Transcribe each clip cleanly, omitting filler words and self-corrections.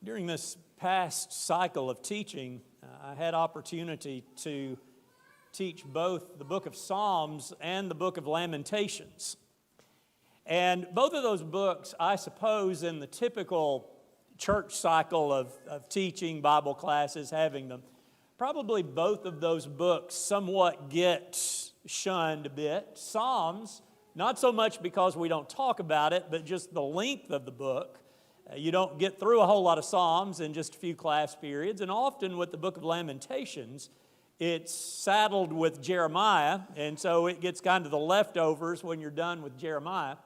During this past cycle of teaching, I had opportunity to teach both the book of Psalms and the book of Lamentations. And both of those books, I suppose, in the typical church cycle of teaching Bible classes, having them, probably both of those books somewhat get shunned a bit. Psalms, not so much because we don't talk about it, but just the length of the book. You don't get through a whole lot of Psalms in just a few class periods. And often with the book of Lamentations, it's saddled with Jeremiah, and so it gets kind of the leftovers when you're done with Jeremiah.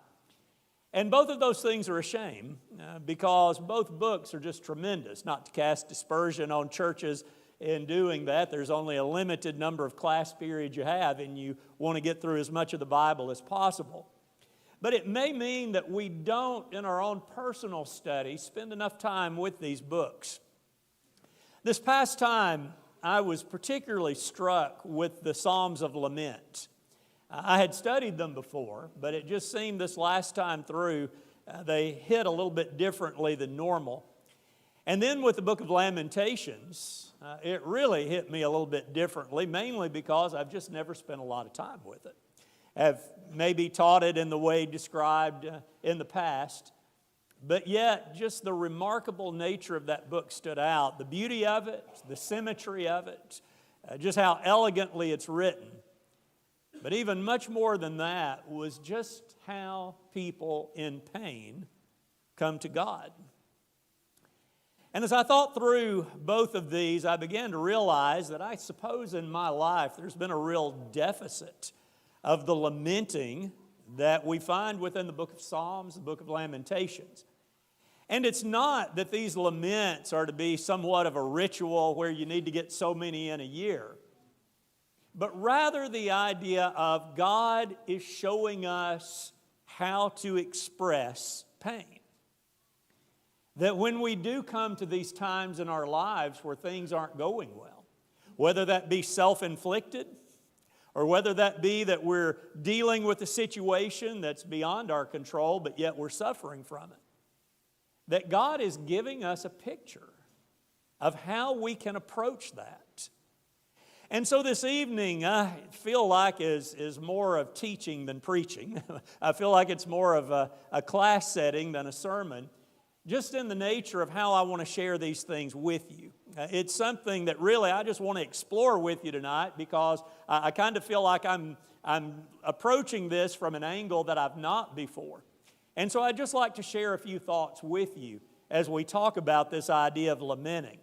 And both of those things are a shame because both books are just tremendous. Not to cast dispersion on churches in doing that. There's only a limited number of class periods you have, and you want to get through as much of the Bible as possible. But it may mean that we don't, in our own personal study, spend enough time with these books. This past time, I was particularly struck with the Psalms of Lament. I had studied them before, but it just seemed this last time through, they hit a little bit differently than normal. And then with the book of Lamentations, it really hit me a little bit differently, mainly because I've just never spent a lot of time with it. Have maybe taught it in the way described in the past, but yet just the remarkable nature of that book stood out. The beauty of it, the symmetry of it, just how elegantly it's written. But even much more than that was just how people in pain come to God. And as I thought through both of these, I began to realize that I suppose in my life there's been a real deficit of the lamenting that we find within the book of Psalms, the book of Lamentations. And it's not that these laments are to be somewhat of a ritual where you need to get so many in a year, but rather the idea of God is showing us how to express pain. That when we do come to these times in our lives where things aren't going well, whether that be self-inflicted, or whether that be that we're dealing with a situation that's beyond our control, but yet we're suffering from it, that God is giving us a picture of how we can approach that. And so this evening, I feel like is more of teaching than preaching. I feel like it's more of a class setting than a sermon, just in the nature of how I want to share these things with you. It's something that really I just want to explore with you tonight because I kind of feel like I'm approaching this from an angle that I've not before. And so I'd just like to share a few thoughts with you as we talk about this idea of lamenting.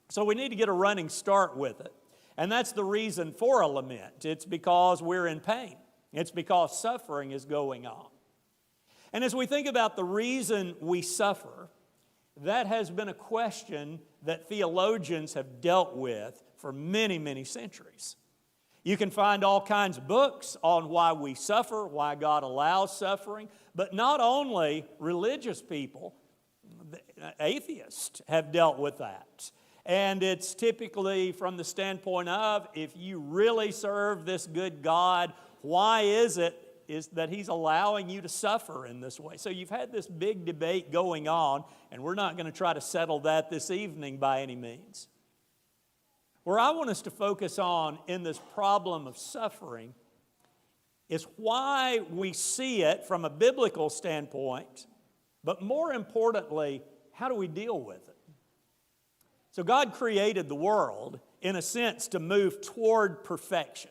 So we need to get a running start with it. And that's the reason for a lament. It's because we're in pain. It's because suffering is going on. And as we think about the reason we suffer, that has been a question that theologians have dealt with for many, many centuries. You can find all kinds of books on why we suffer, why God allows suffering, but not only religious people, atheists have dealt with that. And it's typically from the standpoint of, if you really serve this good God, why is that He's allowing you to suffer in this way? So you've had this big debate going on, and we're not going to try to settle that this evening by any means. Where I want us to focus on in this problem of suffering is why we see it from a biblical standpoint, but more importantly, how do we deal with it? So God created the world, in a sense, to move toward perfection.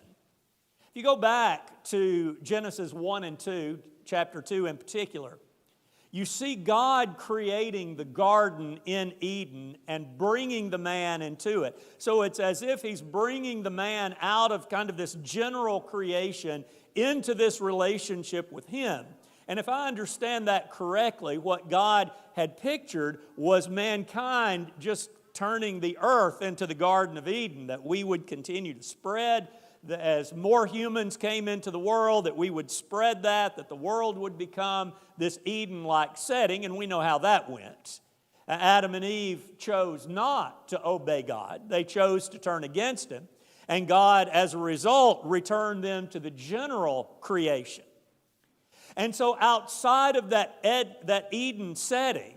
If you go back to Genesis 1 and 2, chapter 2 in particular, you see God creating the garden in Eden and bringing the man into it. So it's as if He's bringing the man out of kind of this general creation into this relationship with Him. And if I understand that correctly, what God had pictured was mankind just turning the earth into the Garden of Eden, that we would continue to spread. As more humans came into the world, that we would spread that the world would become this Eden-like setting, and we know how that went. Adam and Eve chose not to obey God. They chose to turn against Him, and God, as a result, returned them to the general creation. And so outside of that Eden setting,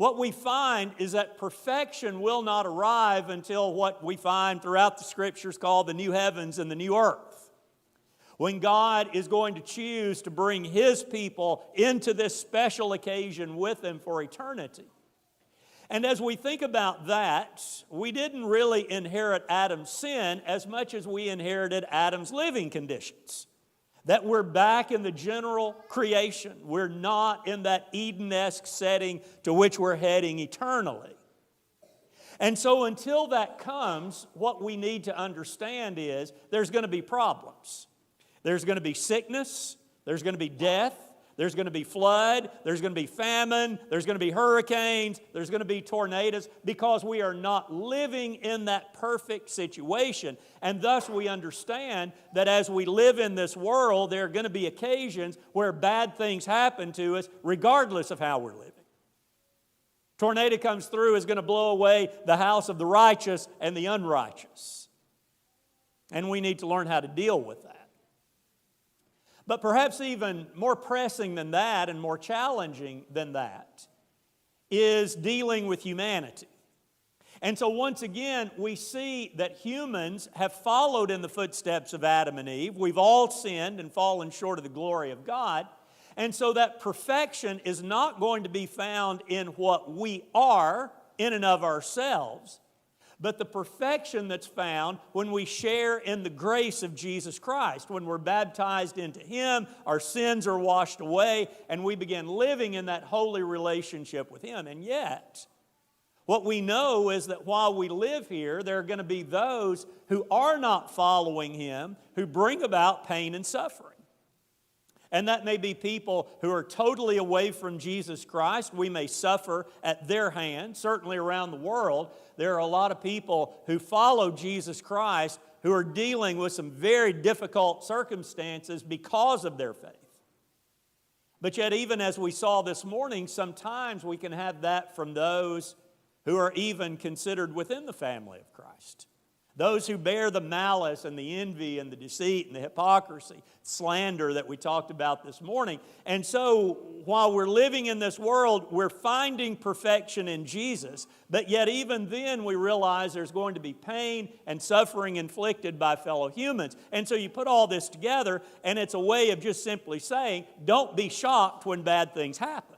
what we find is that perfection will not arrive until what we find throughout the Scriptures called the new heavens and the new earth. When God is going to choose to bring His people into this special occasion with Him for eternity. And as we think about that, we didn't really inherit Adam's sin as much as we inherited Adam's living conditions. That we're back in the general creation. We're not in that Eden-esque setting to which we're heading eternally. And so until that comes, what we need to understand is there's going to be problems. There's going to be sickness, there's going to be death, there's going to be flood, there's going to be famine, there's going to be hurricanes, there's going to be tornadoes, because we are not living in that perfect situation. And thus we understand that as we live in this world, there are going to be occasions where bad things happen to us regardless of how we're living. Tornado comes through, is going to blow away the house of the righteous and the unrighteous. And we need to learn how to deal with that. But perhaps even more pressing than that and more challenging than that is dealing with humanity. And so once again, we see that humans have followed in the footsteps of Adam and Eve. We've all sinned and fallen short of the glory of God. And so that perfection is not going to be found in what we are in and of ourselves, but the perfection that's found when we share in the grace of Jesus Christ. When we're baptized into Him, our sins are washed away, and we begin living in that holy relationship with Him. And yet, what we know is that while we live here, there are going to be those who are not following Him, who bring about pain and suffering. And that may be people who are totally away from Jesus Christ. We may suffer at their hand. Certainly around the world, there are a lot of people who follow Jesus Christ who are dealing with some very difficult circumstances because of their faith. But yet, even as we saw this morning, sometimes we can have that from those who are even considered within the family of Christ. Those who bear the malice and the envy and the deceit and the hypocrisy, slander that we talked about this morning. And so, while we're living in this world, we're finding perfection in Jesus. But yet even then we realize there's going to be pain and suffering inflicted by fellow humans. And so you put all this together, and it's a way of just simply saying, don't be shocked when bad things happen.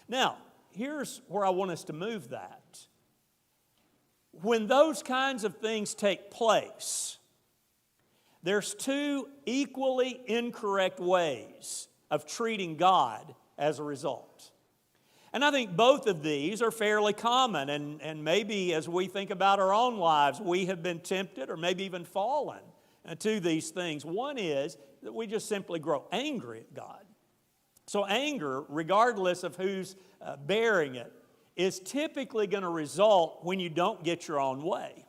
Now, here's where I want us to move that. When those kinds of things take place, there's two equally incorrect ways of treating God as a result. And I think both of these are fairly common, and maybe as we think about our own lives, we have been tempted or maybe even fallen to these things. One is that we just simply grow angry at God. So anger, regardless of who's bearing it, is typically going to result when you don't get your own way.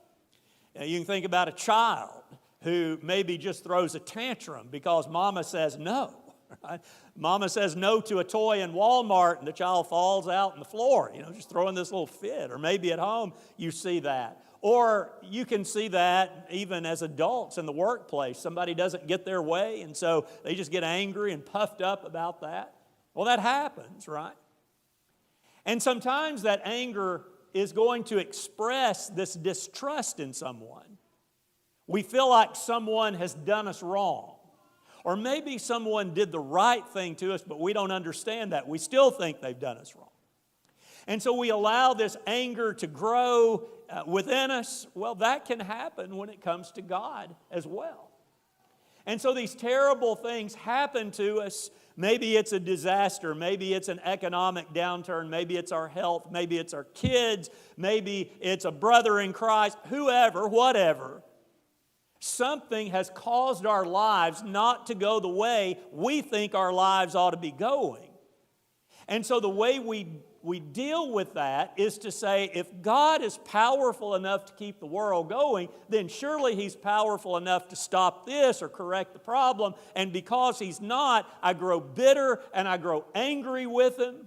You can think about a child who maybe just throws a tantrum because mama says no. Right? Mama says no to a toy in Walmart and the child falls out on the floor, just throwing this little fit. Or maybe at home you see that. Or you can see that even as adults in the workplace. Somebody doesn't get their way, and so they just get angry and puffed up about that. Well, that happens, right? And sometimes that anger is going to express this distrust in someone. We feel like someone has done us wrong. Or maybe someone did the right thing to us, but we don't understand that. We still think they've done us wrong. And so we allow this anger to grow within us. Well, that can happen when it comes to God as well. And so these terrible things happen to us. Maybe it's a disaster, maybe it's an economic downturn, maybe it's our health, maybe it's our kids, maybe it's a brother in Christ, whoever, whatever. Something has caused our lives not to go the way we think our lives ought to be going. And so the way we deal with that is to say, if God is powerful enough to keep the world going, then surely He's powerful enough to stop this or correct the problem. And because He's not, I grow bitter and I grow angry with Him.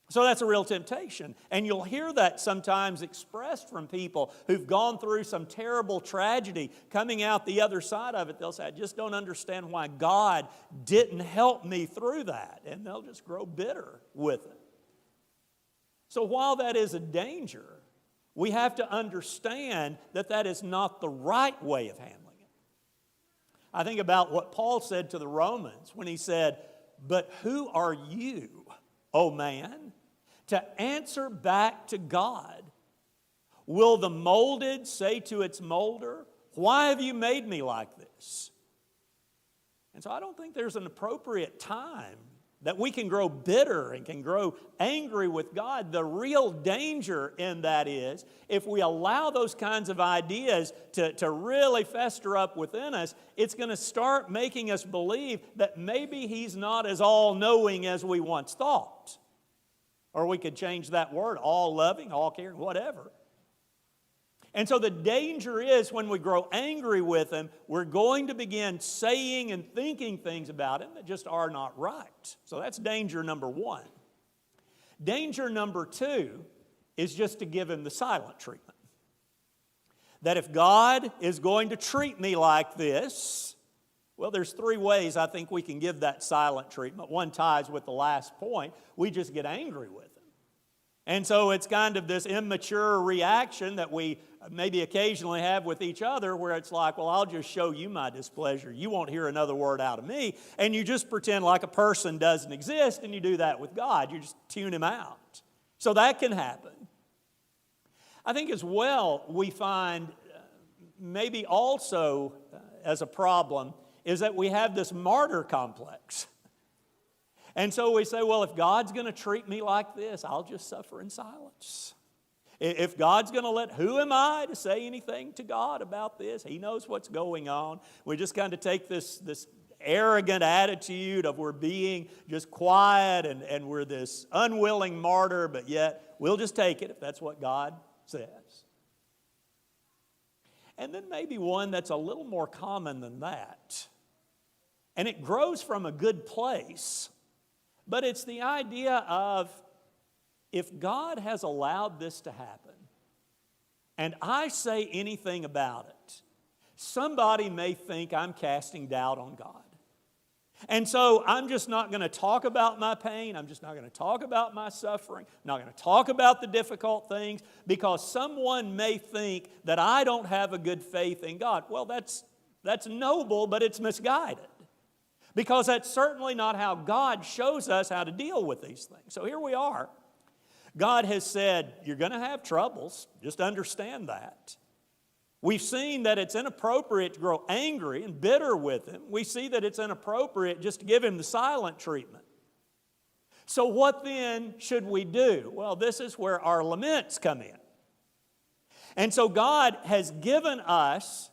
So that's a real temptation. And you'll hear that sometimes expressed from people who've gone through some terrible tragedy. Coming out the other side of it, they'll say, I just don't understand why God didn't help me through that. And they'll just grow bitter with it. So while that is a danger, we have to understand that that is not the right way of handling it. I think about what Paul said to the Romans when he said, "But who are you, O man, to answer back to God? Will the molded say to its molder, 'Why have you made me like this?'" And so I don't think there's an appropriate time that we can grow bitter and can grow angry with God. The real danger in that is if we allow those kinds of ideas to really fester up within us, it's going to start making us believe that maybe He's not as all-knowing as we once thought. Or we could change that word, all-loving, all-caring, whatever. And so the danger is when we grow angry with Him, we're going to begin saying and thinking things about Him that just are not right. So that's danger number one. Danger number two is just to give Him the silent treatment. That if God is going to treat me like this, well, there's three ways I think we can give that silent treatment. One ties with the last point. We just get angry with Him. And so it's kind of this immature reaction that we maybe occasionally have with each other where it's like, well, I'll just show you my displeasure. You won't hear another word out of me. And you just pretend like a person doesn't exist, and you do that with God. You just tune Him out. So that can happen. I think as well we find maybe also as a problem is that we have this martyr complex. And so we say, well, if God's going to treat me like this, I'll just suffer in silence. If God's going to who am I to say anything to God about this? He knows what's going on. We just kind of take this arrogant attitude of we're being just quiet and we're this unwilling martyr, but yet we'll just take it if that's what God says. And then maybe one that's a little more common than that. And it grows from a good place. But it's the idea of if God has allowed this to happen and I say anything about it, somebody may think I'm casting doubt on God. And so I'm just not going to talk about my pain. I'm just not going to talk about my suffering. I'm not going to talk about the difficult things because someone may think that I don't have a good faith in God. Well, that's noble, but it's misguided. Because that's certainly not how God shows us how to deal with these things. So here we are. God has said, you're going to have troubles. Just understand that. We've seen that it's inappropriate to grow angry and bitter with Him. We see that it's inappropriate just to give Him the silent treatment. So what then should we do? Well, this is where our laments come in. And so God has given us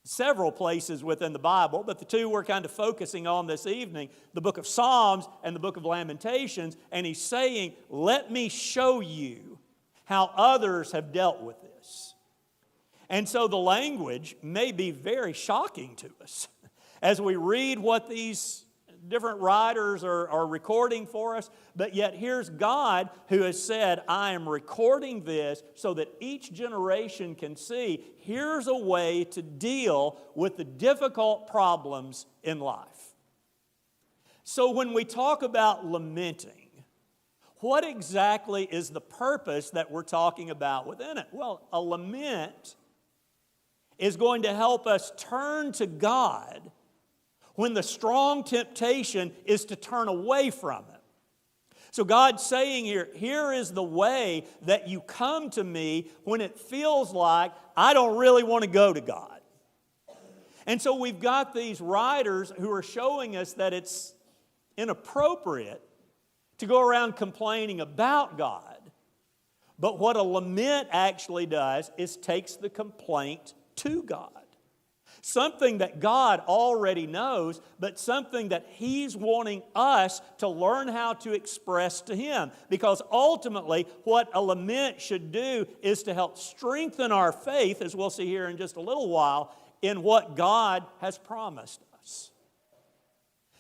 several places within the Bible, but the two we're kind of focusing on this evening, the book of Psalms and the book of Lamentations, and He's saying, let me show you how others have dealt with this. And so the language may be very shocking to us as we read what these different writers are recording for us, but yet here's God who has said, I am recording this so that each generation can see here's a way to deal with the difficult problems in life. So when we talk about lamenting, what exactly is the purpose that we're talking about within it? Well, a lament is going to help us turn to God when the strong temptation is to turn away from Him. So God's saying here is the way that you come to me when it feels like I don't really want to go to God. And so we've got these writers who are showing us that it's inappropriate to go around complaining about God. But what a lament actually does is takes the complaint to God. Something that God already knows, but something that He's wanting us to learn how to express to Him. Because ultimately, what a lament should do is to help strengthen our faith, as we'll see here in just a little while, in what God has promised us.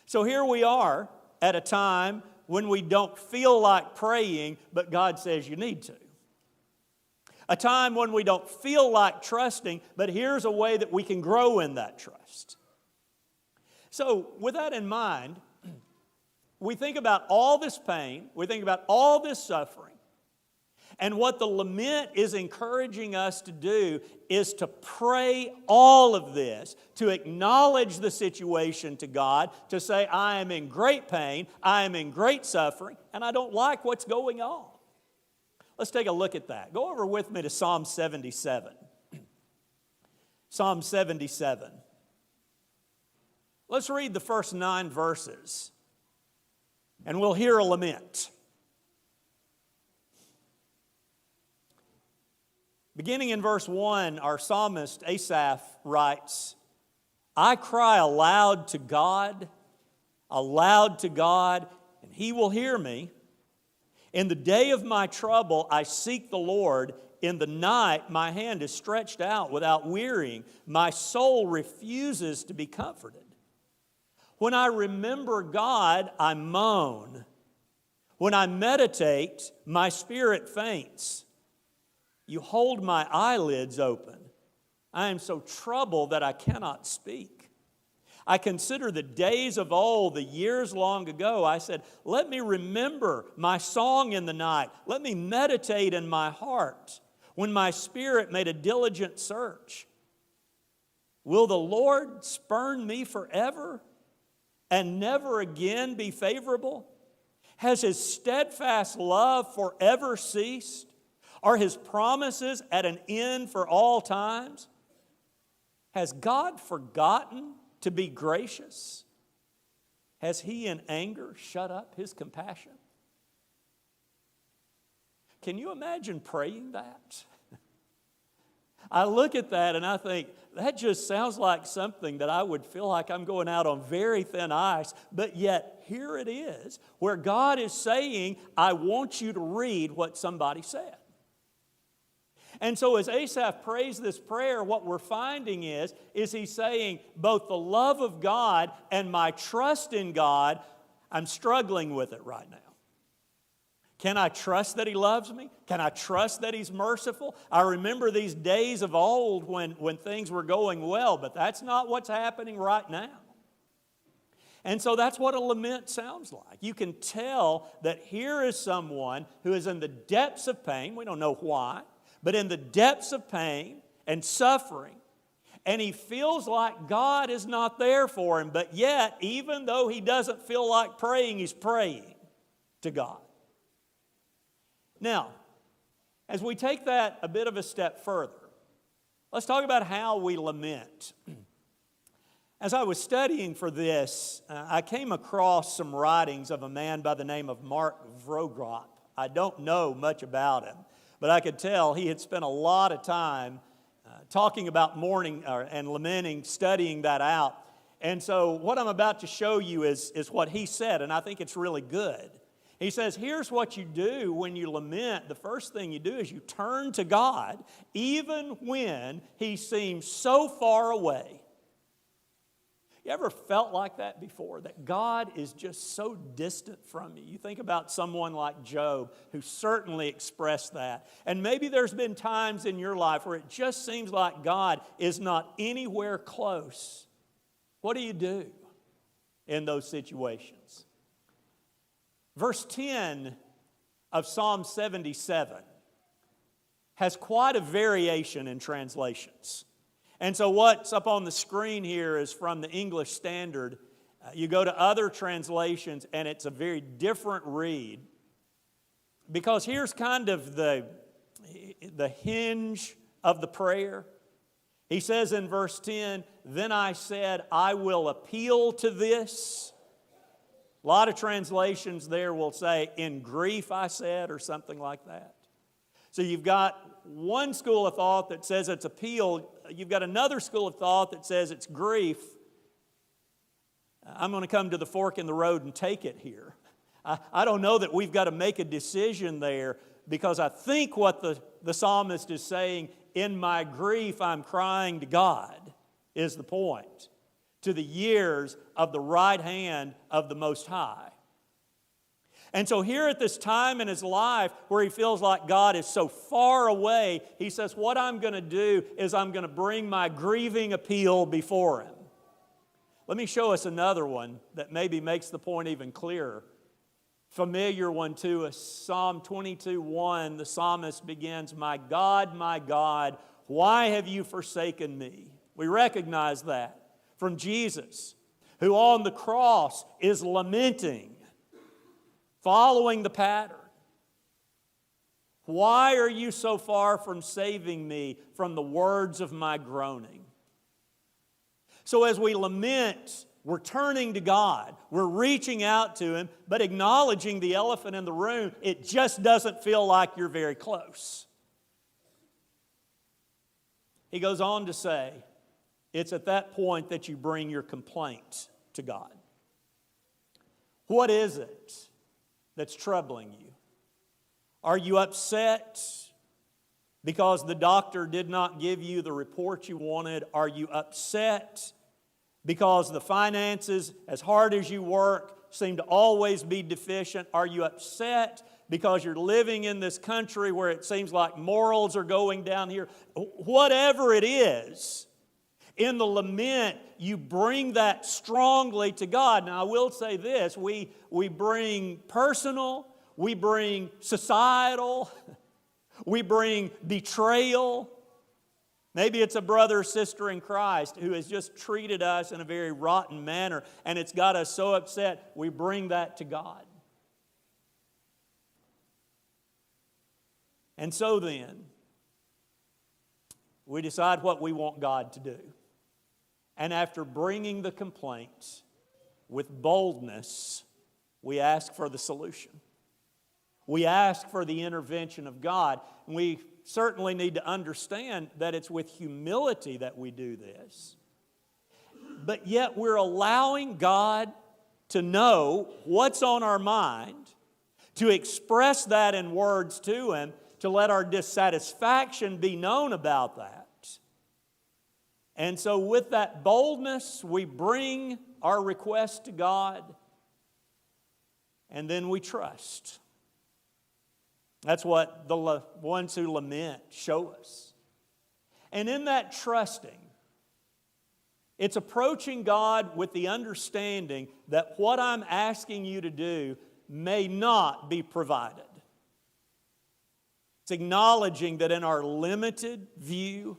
So here we are at a time when we don't feel like praying, but God says you need to. A time when we don't feel like trusting, but here's a way that we can grow in that trust. So with that in mind, we think about all this pain, we think about all this suffering, and what the lament is encouraging us to do is to pray all of this, to acknowledge the situation to God, to say, I am in great pain, I am in great suffering, and I don't like what's going on. Let's take a look at that. Go over with me to Psalm 77. Psalm 77. Let's read the first 9 verses, and we'll hear a lament. Beginning in verse 1, our psalmist Asaph writes, I cry aloud to God, and He will hear me. In the day of my trouble, I seek the Lord. In the night, my hand is stretched out without wearying. My soul refuses to be comforted. When I remember God, I moan. When I meditate, my spirit faints. You hold my eyelids open. I am so troubled that I cannot speak. I consider the days of old, the years long ago. I said, let me remember my song in the night. Let me meditate in my heart when my spirit made a diligent search. Will the Lord spurn me forever and never again be favorable? Has His steadfast love forever ceased? Are His promises at an end for all times? Has God forgotten to be gracious? Has He in anger shut up His compassion? Can you imagine praying that? I look at that and I think, that just sounds like something that I would feel like I'm going out on very thin ice, but yet here it is, where God is saying, I want you to read what somebody said. And so as Asaph prays this prayer, what we're finding is he's saying, both the love of God and my trust in God, I'm struggling with it right now. Can I trust that He loves me? Can I trust that He's merciful? I remember these days of old when things were going well, but that's not what's happening right now. And so that's what a lament sounds like. You can tell that here is someone who is in the depths of pain. We don't know why. But in the depths of pain and suffering, and he feels like God is not there for him, but yet, even though he doesn't feel like praying, he's praying to God. Now, as we take that a bit of a step further, let's talk about how we lament. As I was studying for this, I came across some writings of a man by the name of Mark Vrogrop. I don't know much about him, but I could tell he had spent a lot of time talking about mourning and lamenting, studying that out. And so what I'm about to show you is what he said, and I think it's really good. He says, here's what you do when you lament. The first thing you do is you turn to God, even when He seems so far away. You ever felt like that before? That God is just so distant from you? You think about someone like Job, who certainly expressed that. And maybe there's been times in your life where it just seems like God is not anywhere close. What do you do in those situations? Verse 10 of Psalm 77 has quite a variation in translations. And so what's up on the screen here is from the English Standard. You go to other translations and it's a very different read. Because here's kind of the hinge of the prayer. He says in verse 10, "Then I said, I will appeal to this." A lot of translations there will say, "In grief I said," or something like that. So you've got one school of thought that says it's appeal. You've got another school of thought that says it's grief. I'm going to come to the fork in the road and take it here. I don't know that we've got to make a decision there, because I think what the psalmist is saying, in my grief I'm crying to God, is the point. To the years of the right hand of the Most High. And so here at this time in his life where he feels like God is so far away, he says, what I'm going to do is I'm going to bring my grieving appeal before Him. Let me show us another one that maybe makes the point even clearer. familiar one to us. Psalm 22:1, the psalmist begins, my God, why have you forsaken me?" We recognize that from Jesus, who on the cross is lamenting, following the pattern. Why are you so far from saving me from the words of my groaning? So as we lament, we're turning to God. We're reaching out to Him, but acknowledging the elephant in the room. It just doesn't feel like you're very close. He goes on to say, it's at that point that you bring your complaint to God. What is it that's troubling you? Are you upset because the doctor did not give you the report you wanted? Are you upset because the finances, as hard as you work, seem to always be deficient? Are you upset because you're living in this country where it seems like morals are going down here? Whatever it is, in the lament, you bring that strongly to God. Now, I will say this, we bring personal, we bring societal, we bring betrayal. Maybe it's a brother or sister in Christ who has just treated us in a very rotten manner, and it's got us so upset, we bring that to God. And so then, we decide what we want God to do. And after bringing the complaint with boldness, we ask for the solution. We ask for the intervention of God. And we certainly need to understand that it's with humility that we do this. But yet we're allowing God to know what's on our mind, to express that in words to Him, to let our dissatisfaction be known about that. And so with that boldness, we bring our request to God, and then we trust. That's what the ones who lament show us. And in that trusting, it's approaching God with the understanding that what I'm asking you to do may not be provided. It's acknowledging that in our limited view,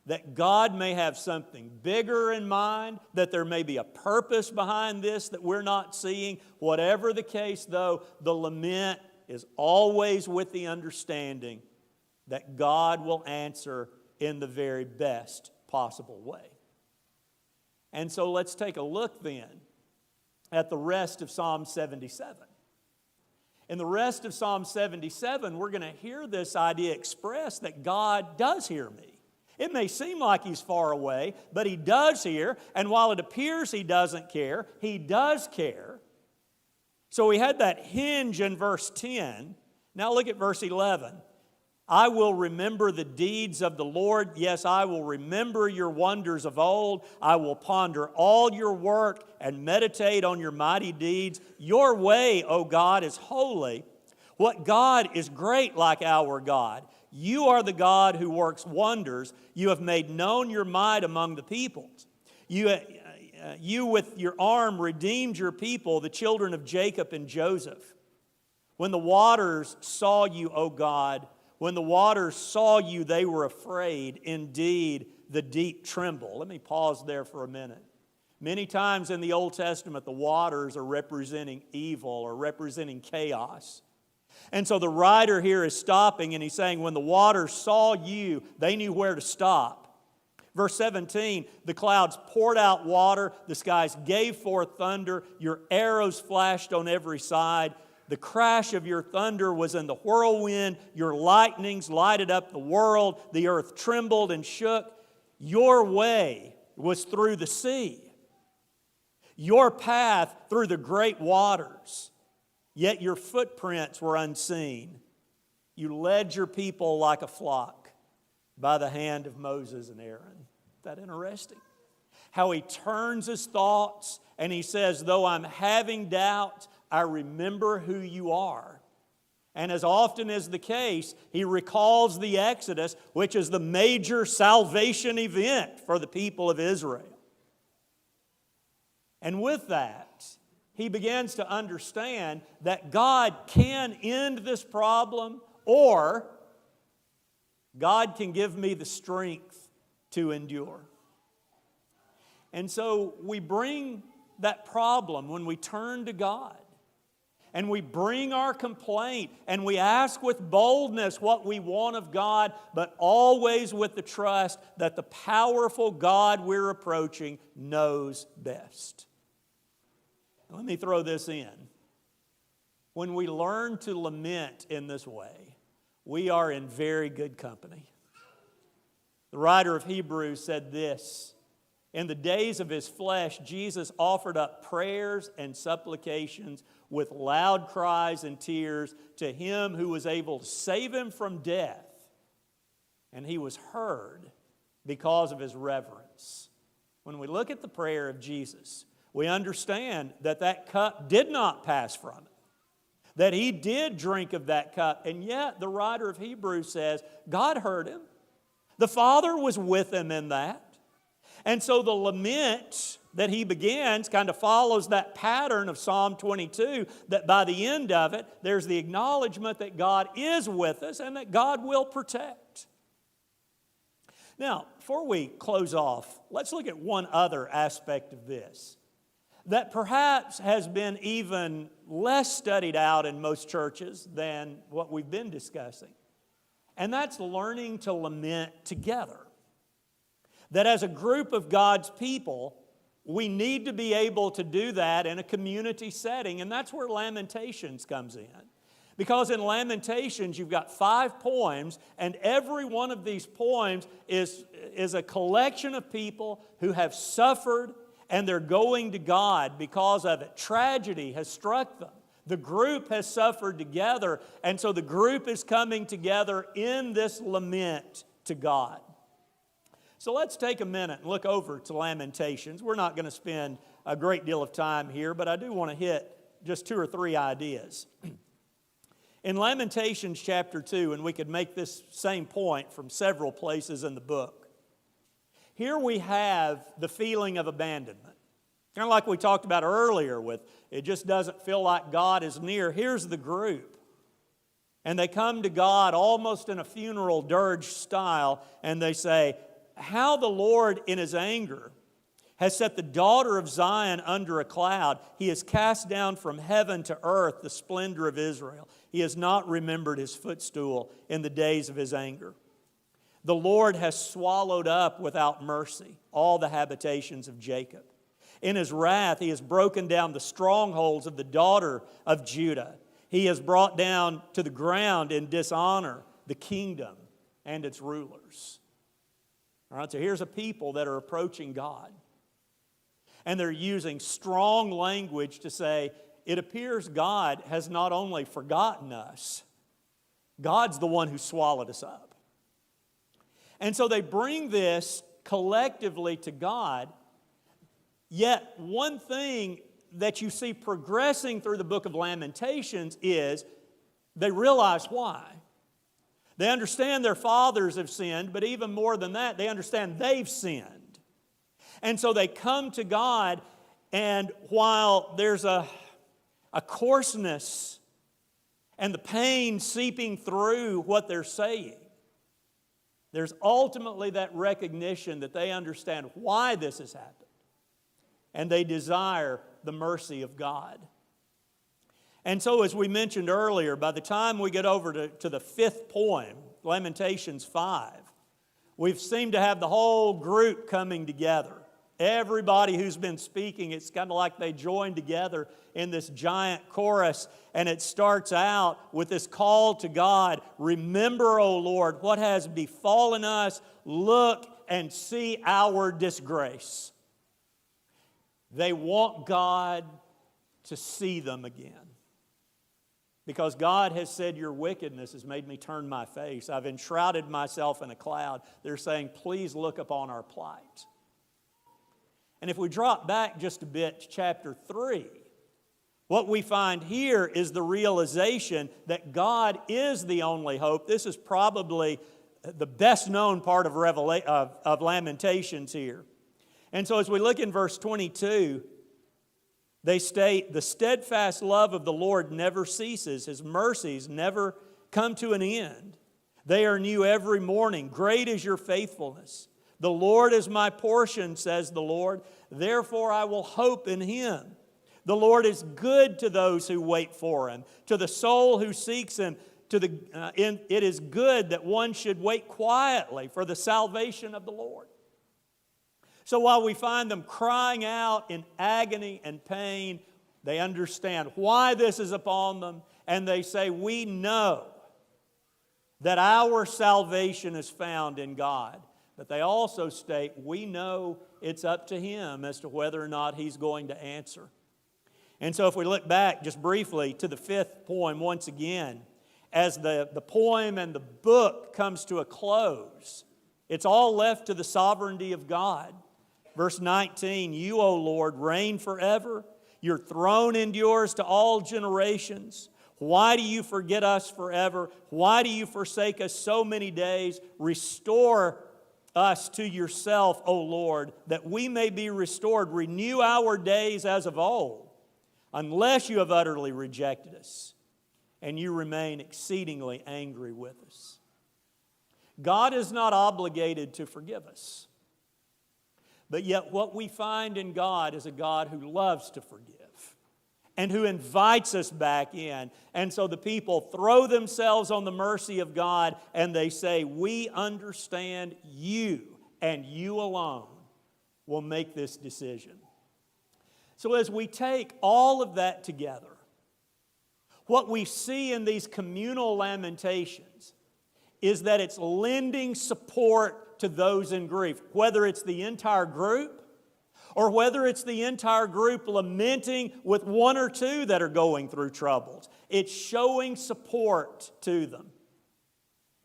that God may have something bigger in mind, that there may be a purpose behind this that we're not seeing. Whatever the case, though, the lament is always with the understanding that God will answer in the very best possible way. And so let's take a look then at the rest of Psalm 77. In the rest of Psalm 77, we're going to hear this idea expressed that God does hear me. It may seem like He's far away, but He does hear, and while it appears He doesn't care, He does care. So we had that hinge in verse 10. Now look at verse 11. I will remember the deeds of the Lord. Yes, I will remember your wonders of old. I will ponder all your work and meditate on your mighty deeds. Your way, O God, is holy. What God is great like our God? You are the God who works wonders. You have made known your might among the peoples. You with your arm redeemed your people, the children of Jacob and Joseph. When the waters saw you, O God, when the waters saw you, they were afraid. Indeed, the deep tremble. Let me pause there for a minute. Many times in the Old Testament, the waters are representing evil or representing chaos. And so the writer here is stopping and he's saying, when the waters saw you, they knew where to stop. Verse 17, the clouds poured out water, the skies gave forth thunder, your arrows flashed on every side. The crash of your thunder was in the whirlwind, your lightnings lighted up the world, the earth trembled and shook. Your way was through the sea, your path through the great waters. Yet your footprints were unseen. You led your people like a flock by the hand of Moses and Aaron. Isn't that interesting? How he turns his thoughts and he says, though I'm having doubt, I remember who you are. And as often is the case, he recalls the Exodus, which is the major salvation event for the people of Israel. And with that, he begins to understand that God can end this problem, or God can give me the strength to endure. And so we bring that problem when we turn to God, and we bring our complaint, and we ask with boldness what we want of God, but always with the trust that the powerful God we're approaching knows best. Let me throw this in. When we learn to lament in this way, we are in very good company. The writer of Hebrews said this: in the days of his flesh, Jesus offered up prayers and supplications with loud cries and tears to him who was able to save him from death. And he was heard because of his reverence. When we look at the prayer of Jesus, we understand that that cup did not pass from him, that he did drink of that cup, and yet the writer of Hebrews says God heard him. The Father was with him in that. And so the lament that he begins kind of follows that pattern of Psalm 22, that by the end of it, there's the acknowledgement that God is with us and that God will protect. Now, before we close off, let's look at one other aspect of this that perhaps has been even less studied out in most churches than what we've been discussing. And that's learning to lament together. That as a group of God's people, we need to be able to do that in a community setting, and that's where Lamentations comes in. Because in Lamentations, you've got 5 poems, and every one of these poems is a collection of people who have suffered, and they're going to God because of it. Tragedy has struck them. The group has suffered together, and so the group is coming together in this lament to God. So let's take a minute and look over to Lamentations. We're not going to spend a great deal of time here, but I do want to hit just 2 or 3 ideas. In Lamentations chapter 2, and we could make this same point from several places in the book, here we have the feeling of abandonment. Kind of like we talked about earlier with it just doesn't feel like God is near. Here's the group. And they come to God almost in a funeral dirge style, and they say, how the Lord in His anger has set the daughter of Zion under a cloud. He has cast down from heaven to earth the splendor of Israel. He has not remembered His footstool in the days of His anger. The Lord has swallowed up without mercy all the habitations of Jacob. In His wrath He has broken down the strongholds of the daughter of Judah. He has brought down to the ground in dishonor the kingdom and its rulers. All right, so here's a people that are approaching God. And they're using strong language to say, it appears God has not only forgotten us, God's the one who swallowed us up. And so they bring this collectively to God. Yet one thing that you see progressing through the book of Lamentations is they realize why. They understand their fathers have sinned, but even more than that, they understand they've sinned. And so they come to God, and while there's a coarseness and the pain seeping through what they're saying, there's ultimately that recognition that they understand why this has happened. And they desire the mercy of God. And so, as we mentioned earlier, by the time we get over to the 5th poem, Lamentations 5, we've seemed to have the whole group coming together. Everybody who's been speaking, it's kind of like they join together in this giant chorus, and it starts out with this call to God, remember, O Lord, what has befallen us, look and see our disgrace. They want God to see them again. Because God has said, your wickedness has made me turn my face. I've enshrouded myself in a cloud. They're saying, please look upon our plight. And if we drop back just a bit to chapter 3, what we find here is the realization that God is the only hope. This is probably the best known part of Lamentations here. And so as we look in verse 22, They state, "The steadfast love of the Lord never ceases. His mercies never come to an end. They are new every morning. Great is your faithfulness. The Lord is my portion," says the Lord. "Therefore I will hope in Him. The Lord is good to those who wait for Him, to the soul who seeks Him. It is good that one should wait quietly for the salvation of the Lord." So while we find them crying out in agony and pain, they understand why this is upon them, and they say, "We know that our salvation is found in God." But they also state, "We know it's up to Him as to whether or not He's going to answer." And so if we look back just briefly to the 5th poem once again, as the poem and the book comes to a close, it's all left to the sovereignty of God. Verse 19, "You, O Lord, reign forever. Your throne endures to all generations. Why do you forget us forever? Why do you forsake us so many days? Restore us to yourself, O Lord, that we may be restored. Renew our days as of old, unless you have utterly rejected us, and you remain exceedingly angry with us." God is not obligated to forgive us. But yet what we find in God is a God who loves to forgive and who invites us back in. And so the people throw themselves on the mercy of God and they say, "We understand you and you alone will make this decision." So as we take all of that together, what we see in these communal lamentations is that it's lending support to those in grief, whether it's the entire group or whether it's the entire group lamenting with one or two that are going through troubles. It's showing support to them.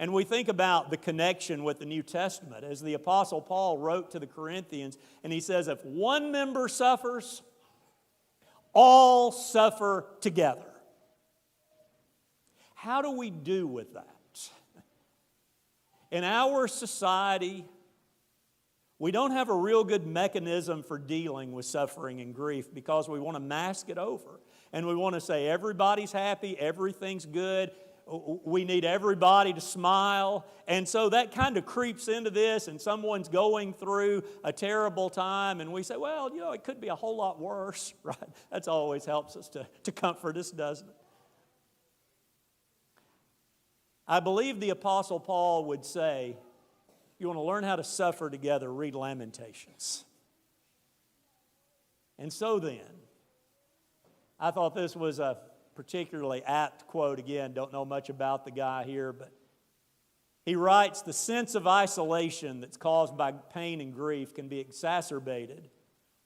And we think about the connection with the New Testament as the Apostle Paul wrote to the Corinthians, and he says, if one member suffers, all suffer together. How do we do with that? In our society, we don't have a real good mechanism for dealing with suffering and grief because we want to mask it over. And we want to say everybody's happy, everything's good, we need everybody to smile. And so that kind of creeps into this, and someone's going through a terrible time, and we say, well, you know, it could be a whole lot worse, right? That always helps us to comfort us, doesn't it? I believe the Apostle Paul would say, you want to learn how to suffer together, read Lamentations. And so then, I thought this was a particularly apt quote. Again, don't know much about the guy here, but he writes, "The sense of isolation that's caused by pain and grief can be exacerbated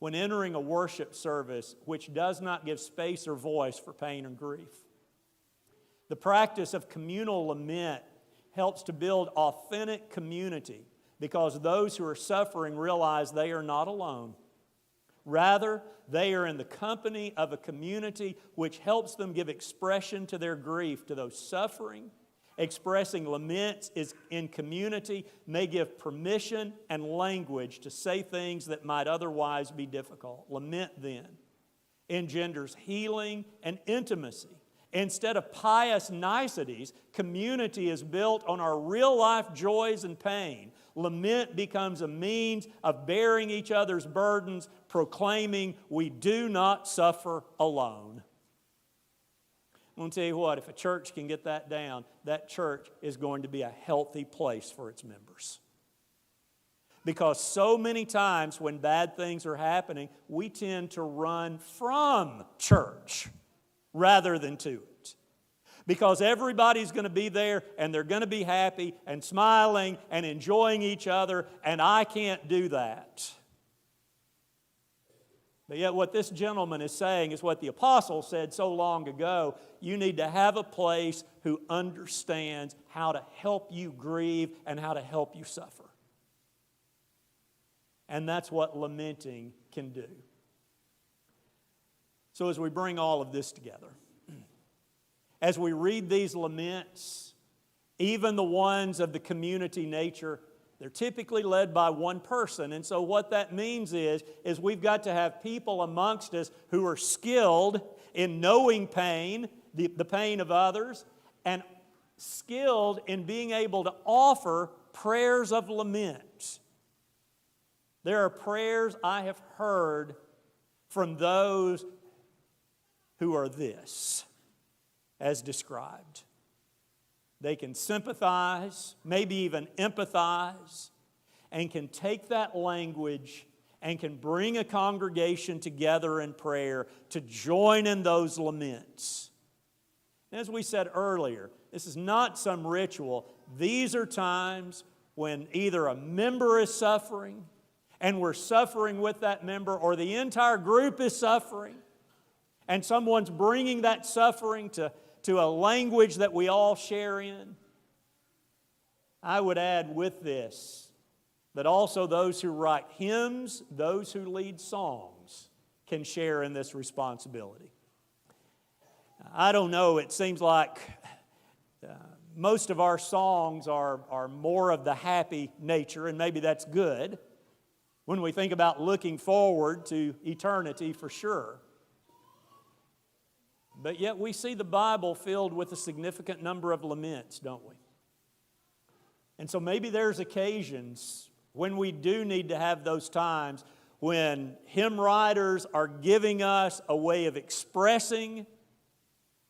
when entering a worship service which does not give space or voice for pain and grief. The practice of communal lament helps to build authentic community because those who are suffering realize they are not alone. Rather, they are in the company of a community which helps them give expression to their grief to those suffering. Expressing laments in community may give permission and language to say things that might otherwise be difficult. Lament, then, engenders healing and intimacy. Instead of pious niceties, community is built on our real-life joys and pain. Lament becomes a means of bearing each other's burdens, proclaiming we do not suffer alone." I'm going to tell you what, if a church can get that down, that church is going to be a healthy place for its members. Because so many times when bad things are happening, we tend to run from church rather than to it. Because everybody's going to be there and they're going to be happy and smiling and enjoying each other, and I can't do that. But yet what this gentleman is saying is what the apostle said so long ago. You need to have a place who understands how to help you grieve and how to help you suffer. And that's what lamenting can do. So as we bring all of this together, as we read these laments, even the ones of the community nature, They're typically led by one person. And so what that means is we've got to have people amongst us who are skilled in knowing pain, the pain of others, and skilled in being able to offer prayers of lament. There are prayers I have heard from those who are this, as described. They can sympathize, maybe even empathize, and can take that language and can bring a congregation together in prayer to join in those laments. As we said earlier, this is not some ritual. These are times when either a member is suffering and we're suffering with that member, or the entire group is suffering and someone's bringing that suffering to a language that we all share in. I would add with this that also those who write hymns, those who lead songs, can share in this responsibility. I don't know, it seems like most of our songs are more of the happy nature, and maybe that's good when we think about looking forward to eternity for sure. But yet we see the Bible filled with a significant number of laments, don't we? And so maybe there's occasions when we do need to have those times when hymn writers are giving us a way of expressing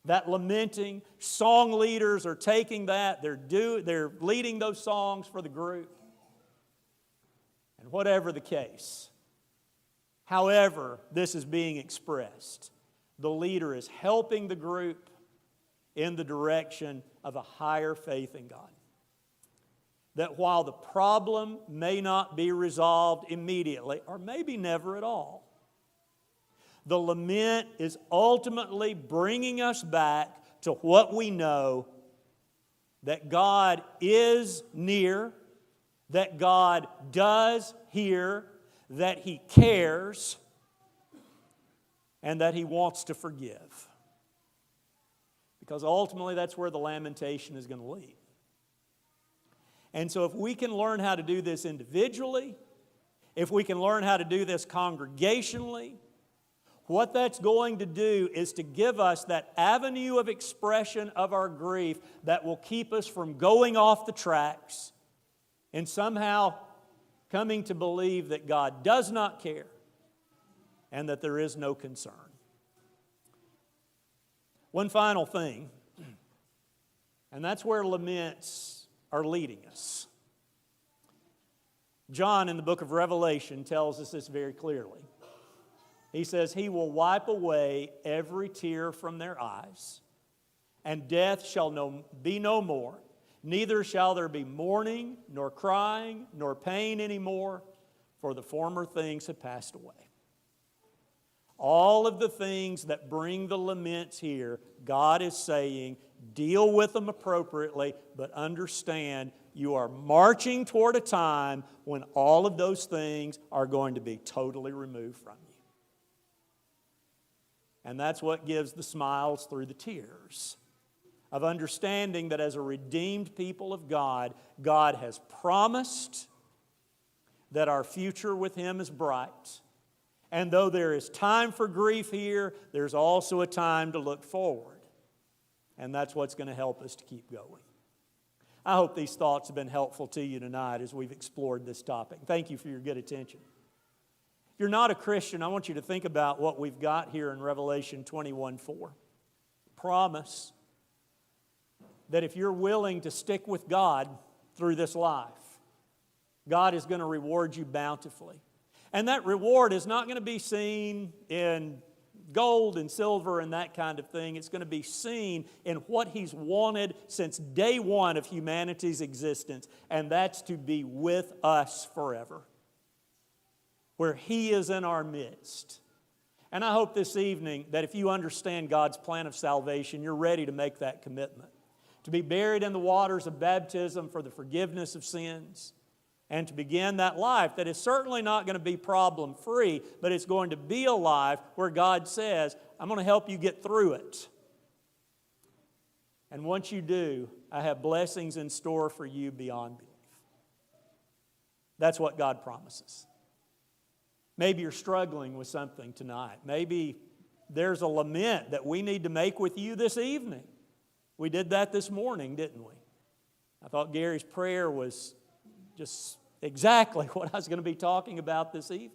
that lamenting. Song leaders are taking that, they're leading those songs for the group. And whatever the case, however this is being expressed, the leader is helping the group in the direction of a higher faith in God. That while the problem may not be resolved immediately, or maybe never at all, the lament is ultimately bringing us back to what we know, that God is near, that God does hear, that He cares, and that He wants to forgive. Because ultimately that's where the lamentation is going to lead. And so if we can learn how to do this individually, if we can learn how to do this congregationally, what that's going to do is to give us that avenue of expression of our grief that will keep us from going off the tracks and somehow coming to believe that God does not care and that there is no concern. One final thing, and that's where laments are leading us. John in the book of Revelation tells us this very clearly. He says, He will wipe away every tear from their eyes, and death shall be no more. Neither shall there be mourning, nor crying, nor pain anymore, for the former things have passed away. All of the things that bring the laments here, God is saying, deal with them appropriately, but understand you are marching toward a time when all of those things are going to be totally removed from you. And that's what gives the smiles through the tears of understanding that as a redeemed people of God, God has promised that our future with Him is bright. And though there is time for grief here, there's also a time to look forward. And that's what's going to help us to keep going. I hope these thoughts have been helpful to you tonight as we've explored this topic. Thank you for your good attention. If you're not a Christian, I want you to think about what we've got here in Revelation 21:4. Promise that if you're willing to stick with God through this life, God is going to reward you bountifully. And that reward is not going to be seen in gold and silver and that kind of thing. It's going to be seen in what He's wanted since day one of humanity's existence, and that's to be with us forever, where He is in our midst. And I hope this evening that if you understand God's plan of salvation, you're ready to make that commitment, to be buried in the waters of baptism for the forgiveness of sins, and to begin that life that is certainly not going to be problem-free, but it's going to be a life where God says, I'm going to help you get through it. And once you do, I have blessings in store for you beyond belief. That's what God promises. Maybe you're struggling with something tonight. Maybe there's a lament that we need to make with you this evening. We did that this morning, didn't we? I thought Gary's prayer was just exactly what I was going to be talking about this evening.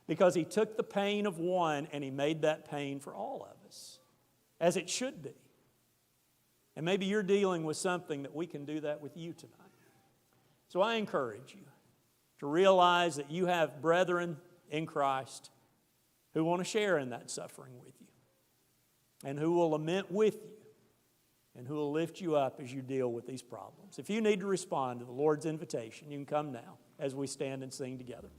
Because he took the pain of one and he made that pain for all of us, as it should be. And maybe you're dealing with something that we can do that with you tonight. So I encourage you to realize that you have brethren in Christ who want to share in that suffering with you and who will lament with you and who will lift you up as you deal with these problems. If you need to respond to the Lord's invitation, you can come now as we stand and sing together.